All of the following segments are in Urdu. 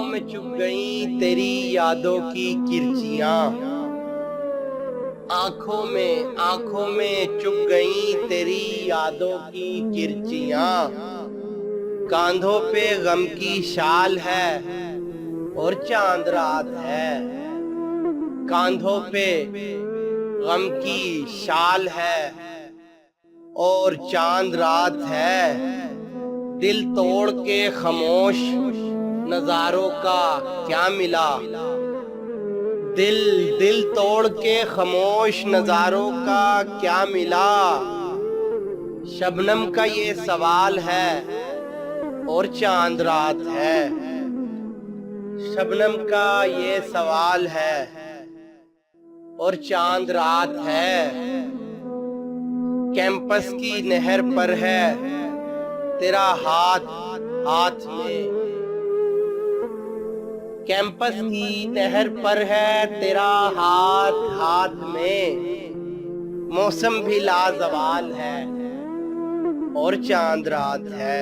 میں چپ گئیں تیری یادوں کی کرچیاں، آنکھوں میں چپ گئیں تیری یادوں کی کرچیاں، کاندھوں پہ غم کی شال ہے اور چاند رات ہے، کاندھوں پہ غم کی شال ہے اور چاند رات ہے، دل توڑ کے خاموش نظاروں کا کیا ملا، دل توڑ کے خاموش نظاروں کا کیا ملا، شبنم کا یہ سوال ہے اور چاند رات ہے، شبنم کا یہ سوال ہے اور چاند رات ہے، کیمپس کی نہر پر ہے تیرا ہاتھ میں، کیمپس کی نہر پر ہے تیرا ہاتھ میں، موسم بھی لازوال ہے اور چاند رات ہے،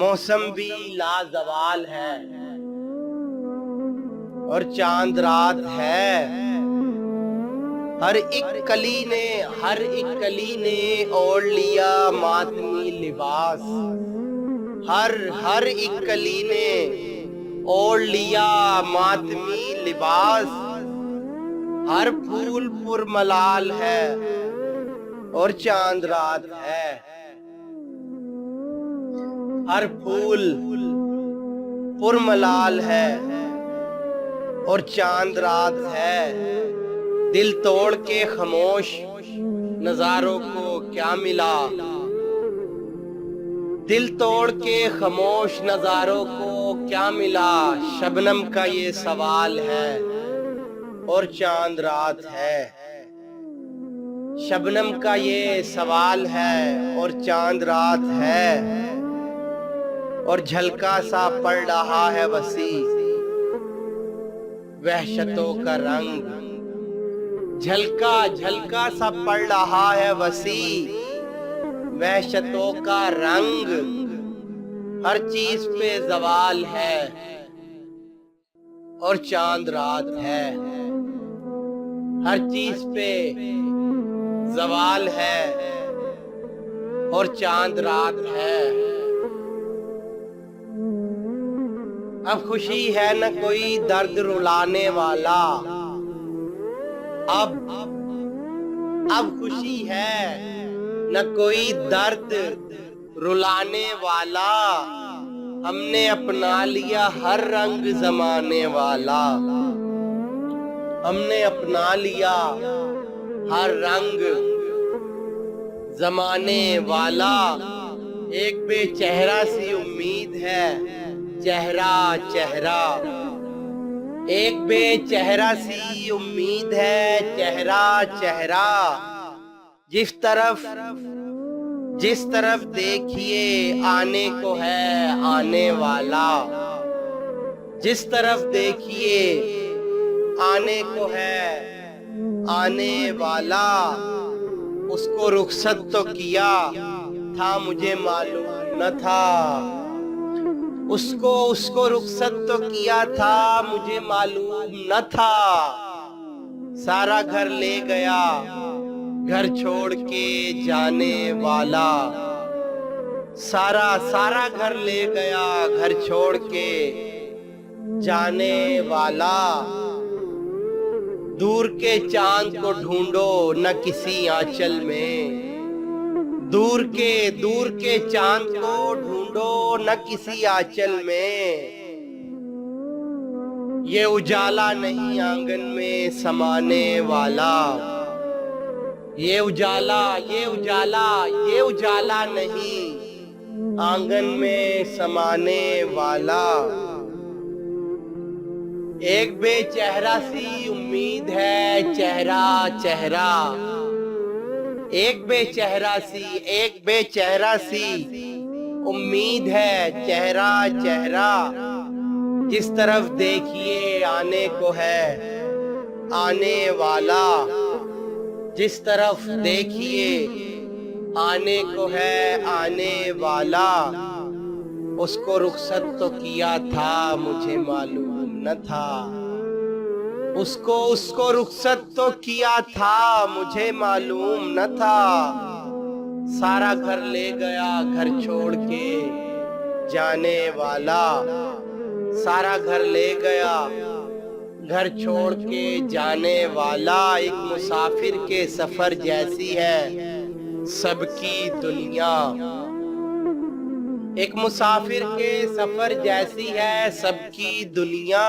موسم بھی لازوال ہے اور چاند رات ہے، ہر ایک کلی نے اوڑھ لیا ماتمی لباس، ہر ایک کلی نے اوڑھ لیا ماتمی لباس، ہر پھول پر ملال ہے اور چاند رات ہے، ہر پھول پر ملال ہے اور چاند رات ہے، دل توڑ کے خاموش نظاروں کو کیا ملا، دل توڑ کے خاموش نظاروں کو کیا ملا، شبنم کا یہ سوال ہے اور چاند رات ہے، شبنم کا یہ سوال ہے اور چاند رات ہے، اور جھلکا سا پڑ رہا ہے وسیع وحشتوں کا رنگ، جھلکا سا پڑ رہا ہے وسیع وحشتوں کا رنگ، ہر چیز پہ زوال ہے اور چاند رات ہے، ہر چیز پہ زوال ہے اور چاند رات ہے، اب خوشی ہے نہ کوئی درد رلانے والا، اب خوشی ہے نہ کوئی درد رلانے والا، ہم نے اپنا لیا ہر رنگ زمانے والا، ہم نے اپنا لیا ہر رنگ زمانے والا، ایک بے چہرہ سی امید ہے چہرہ، ایک بے چہرہ سی امید ہے چہرہ، جس طرف دیکھیے آنے کو ہے آنے والا، جس طرف دیکھیے آنے کو ہے آنے والا، اس کو رخصت تو کیا تھا مجھے معلوم نہ تھا، اس کو رخصت تو کیا تھا مجھے معلوم نہ تھا، سارا گھر لے گیا گھر چھوڑ کے جانے والا، سارا گھر لے گیا گھر چھوڑ کے جانے والا، دور کے چاند کو ڈھونڈو نہ کسی آنچل میں، دور کے چاند کو ڈھونڈو نہ کسی آنچل میں، یہ اجالا نہیں آنگن میں سمانے والا، یہ اجالا نہیں آنگن میں سمانے والا، ایک بے چہرہ سی امید ہے چہرہ، ایک بے چہرہ سی امید ہے چہرہ، جس طرف دیکھیے آنے کو ہے آنے والا، جس طرف دیکھیے آنے کو ہے آنے والا، اس کو رخصت تو کیا تھا مجھے معلوم نہ تھا، اس کو رخصت تو کیا تھا مجھے معلوم نہ تھا، سارا گھر لے گیا گھر چھوڑ کے جانے والا، سارا گھر لے گیا گھر چھوڑ کے جانے والا، ایک مسافر کے سفر جیسی ہے سب کی دنیا، ایک مسافر کے سفر جیسی ہے سب کی دنیا،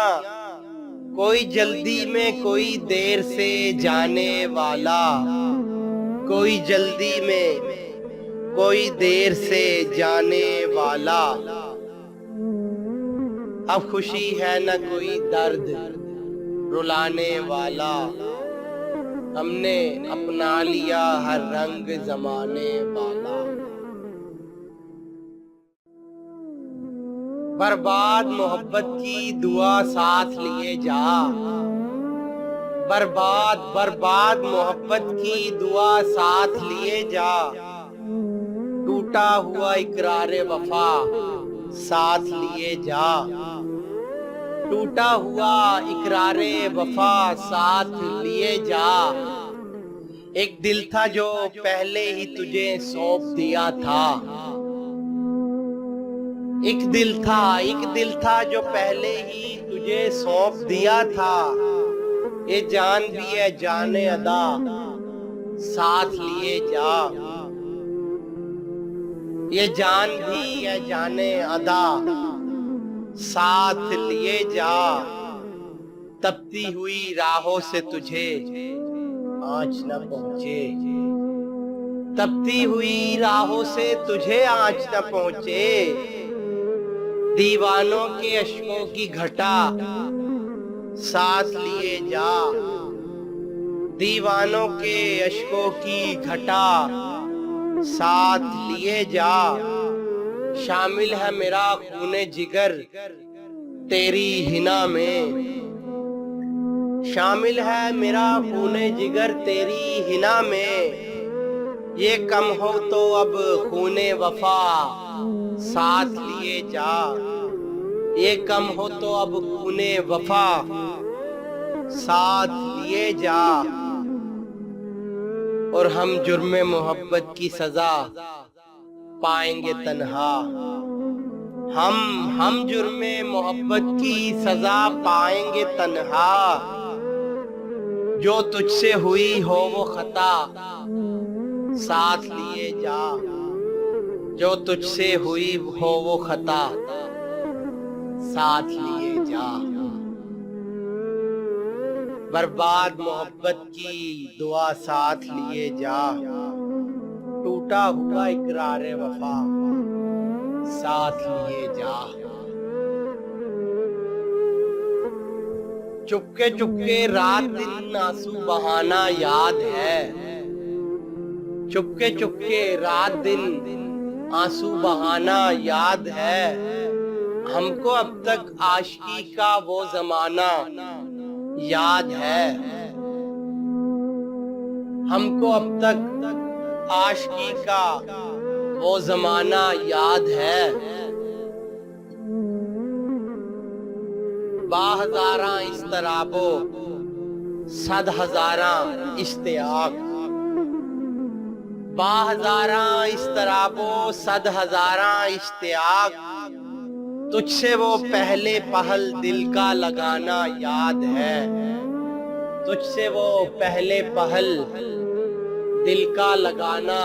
کوئی جلدی میں کوئی دیر سے جانے والا، کوئی جلدی میں کوئی دیر سے جانے والا، اب خوشی ہے نہ کوئی درد رلانے والا، ہم نے اپنا لیا ہر رنگ زمانے والا، برباد محبت کی دعا ساتھ لیے جا، برباد محبت کی دعا ساتھ لیے جا، ٹوٹا ہوا اقرار وفا ساتھ لیے جا، ٹوٹا ہوا اقرار وفا ساتھ لیے جا، ایک دل تھا جو پہلے ہی تجھے سونپ دیا تھا، ایک دل تھا جو پہلے ہی تجھے سونپ دیا تھا، یہ جان بھی ہے جان ادا ساتھ لیے جا، یہ جان بھی ہے جان ادا ساتھ لیے جا، تپتی ہوئی راہوں سے تجھے آنچ نہ پہنچے، تپتی ہوئی راہوں سے تجھے آنچ نہ پہنچے، دیوانوں کے اشکوں کی گھٹا ساتھ لیے جا، دیوانوں کے اشکوں کی گھٹا ساتھ لیے جا، شامل ہے میرا خون جگر تیری حنا میں، شامل ہے میرا خون جگر تیری حنا میں، یہ کم ہو تو اب خون وفا ساتھ لیے جا، یہ کم ہو تو اب خون وفا ساتھ لیے جا، اور ہم جرم محبت کی سزا پائیں گے تنہا، ہم جرم محبت کی سزا پائیں گے تنہا، جو تجھ سے ہوئی ہو وہ خطا ساتھ لیے جا، جو تجھ سے ہوئی ہو وہ خطا ساتھ لیے جا، برباد محبت کی دعا ساتھ لیے جا، ٹوٹا ہوا اقرار وفا ساتھ لیے جا، چپکے چپکے رات دن آنسو بہانا یاد ہے، چپکے چپکے رات دن آنسو بہانا یاد ہے، ہم کو اب تک عاشقی کا وہ زمانہ یاد ہے، ہم کو اب تک عاشقی کا وہ زمانہ یاد ہے، باہزاراں اضطراب و صد ہزاراں اشتیاق، باہزاراں اضطراب و صد ہزاراں اشتیاق، تجھ سے وہ پہلے پہل دل کا لگانا یاد ہے، تجھ سے وہ پہلے پہل دل کا لگانا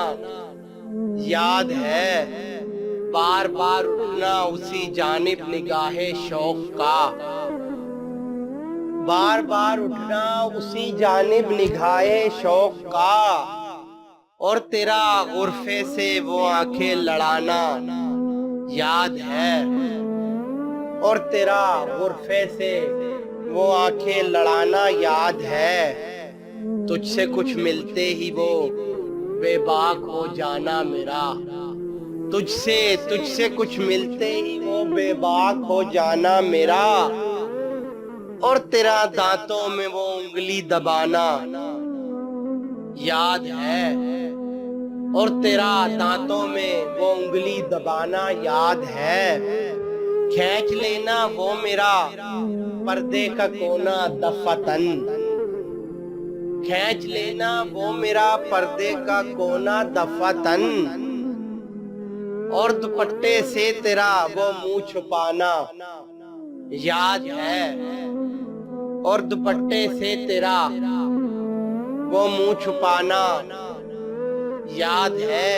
یاد ہے، بار بار اٹھنا اسی جانب نگاہ شوق کا، بار بار اٹھنا اسی جانب نگاہ شوق کا، اور تیرا غرفے سے وہ آنکھیں لڑانا یاد ہے، اور تیرا غرفے سے وہ آنکھیں لڑانا یاد ہے، تجھ سے کچھ ملتے ہی وہ بے باک ہو جانا میرا، تجھ سے کچھ ملتے ہی وہ بے باک ہو جانا میرا، اور تیرا دانتوں میں وہ انگلی دبانا یاد ہے، اور تیرا دانتوں میں وہ انگلی دبانا یاد ہے، کھینچ لینا وہ میرا پردے کا کونا دفتن، کھینچ لینا وہ میرا پردے کا کونا دفتن، اور دوپٹے سے تیرا وہ منہ چھپانا یاد ہے، اور دوپٹے سے تیرا وہ منہ چھپانا یاد ہے،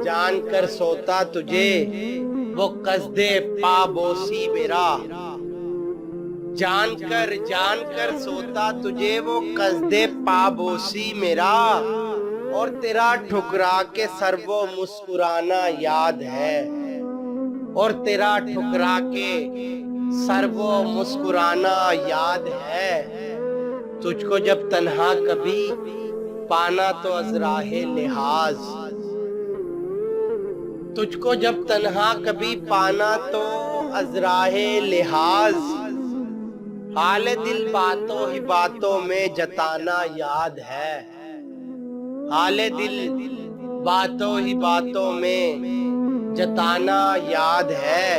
جان کر سوتا تجھے وہ قصد پابوسی میرا، جان کر سوتا تجھے وہ قصد پابوسی میرا، اور تیرا ٹھکرا کے سر وہ مسکرانا یاد ہے، اور تیرا ٹھکرا کے سر وہ مسکرانا یاد ہے، تجھ کو جب تنہا کبھی پانا تو از راہ لحاظ، تجھ کو جب تنہا کبھی پانا تو از راہ لحاظ، حال دل باتوں ہی باتوں میں جتانا یاد ہے، حال دل باتوں ہی باتوں میں جتانا یاد ہے،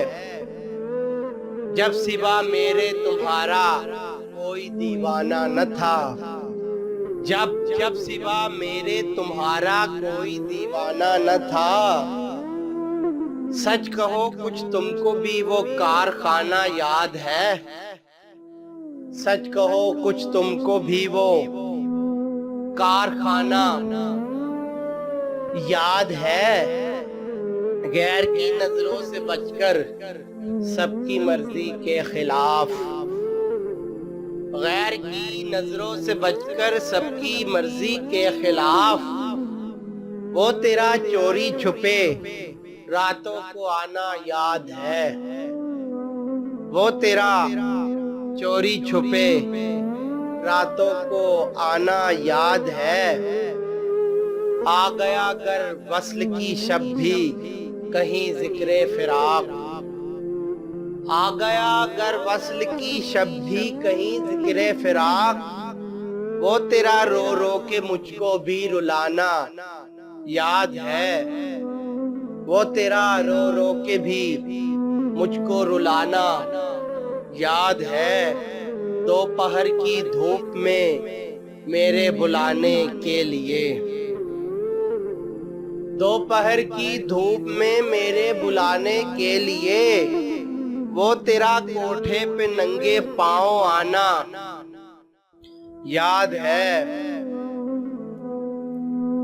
جب سوا میرے تمہارا کوئی دیوانہ نہ تھا، جب سوا میرے تمہارا کوئی دیوانہ نہ تھا، سچ کہو کچھ تم کو بھی وہ کارخانہ یاد ہے، سچ کہو کچھ تم کو بھی وہ کارخانہ یاد ہے، غیر کی نظروں سے بچ کر سب کی مرضی کے خلاف، غیر کی نظروں سے بچ کر سب کی مرضی کے خلاف، وہ تیرا چوری چھپے راتوں کو آنا یاد ہے، وہ تیرا چوری چھپے راتوں کو آنا یاد ہے، آ گیا گر وصل کی شب بھی کہیں ذکر فراق، آ گیا گر وصل کی شب بھی کہیں ذکر فراق، وہ تیرا رو رو کے مجھ کو بھی رلانا یاد ہے، وہ تیرا رو رو کے بھی مجھ کو رلانا یاد ہے، دوپہر کی دھوپ میں میرے بلانے کے لیے، دوپہر کی دھوپ میں میرے بلانے کے لیے، وہ تیرا کوٹھے پہ ننگے پاؤں آنا یاد ہے،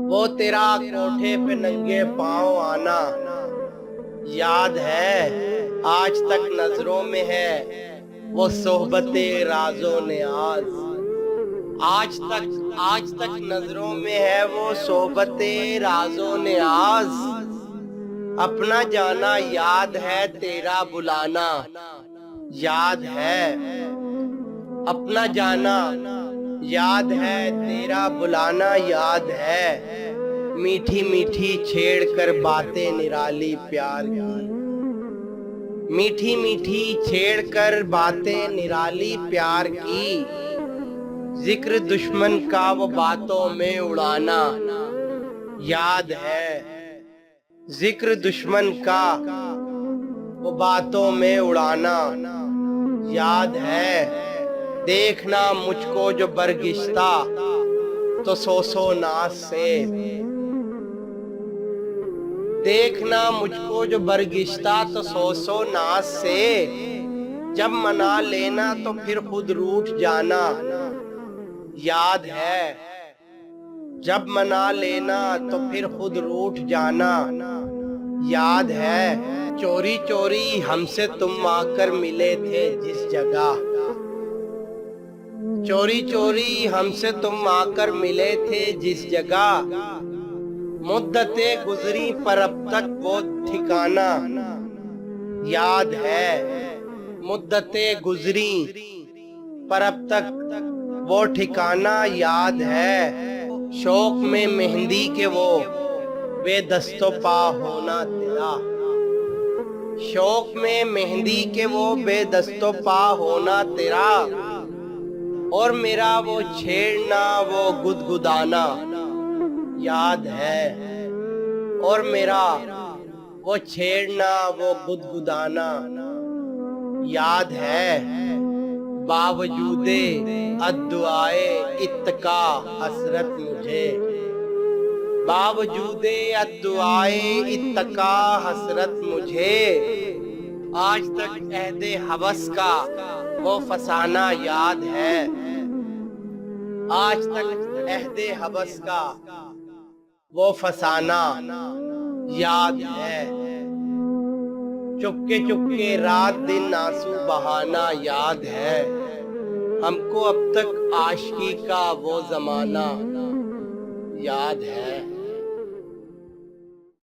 وہ تیرا کوٹھے پہ ننگے پاؤں آنا یاد ہے، آج تک نظروں میں ہے وہ صحبت راز و نیاز، آج تک نظروں میں ہے وہ صحبت راز و نیاز، اپنا جانا یاد ہے تیرا بلانا یاد ہے، اپنا جانا یاد ہے تیرا بلانا یاد ہے، میٹھی میٹھی چھیڑ کر باتیں نرالی پیار کی، میٹھی میٹھی چھیڑ کر باتیں نرالی پیار کی، ذکر دشمن کا وہ باتوں میں اڑانا یاد ہے، ذکر دشمن کا وہ باتوں میں اڑانا یاد ہے، دیکھنا مجھ کو جو برگشتہ تو سو ناز سے، دیکھنا مجھ کو جو برگشتہ تو سو ناز سے، جب منا لینا تو پھر خود روٹھ جانا یاد ہے، جب منا لینا تو پھر خود روٹھ جانا یاد ہے، چوری چوری ہم سے تم آ کر ملے تھے جس جگہ، چوری چوری ہم سے تم آ کر ملے تھے جس جگہ، مدتیں گزری پر اب تک وہ ٹھکانہ یاد ہے، مدتیں گزری پر اب تک وہ ٹھکانہ یاد ہے، شوق میں مہندی کے وہ بے دست و پا ہونا تیرا، شوق میں مہندی کے وہ بے دست و پا ہونا تیرا، اور میرا وہ چھیڑنا وہ گدگدانا یاد ہے، اور میرا وہ چھیڑنا وہ گدگدانا یاد ہے باوجود الدعائے اتقا حسرت مجھے، باوجود الدعائے اتقا حسرت مجھے، آج تک عہد حوث کا وہ فسانہ یاد ہے، آج تک عہد حوث کا وہ فسانہ یاد ہے، چپکے چپکے رات دن آنسو بہانا یاد ہے، ہم کو اب تک عاشقی کا وہ زمانہ یاد ہے۔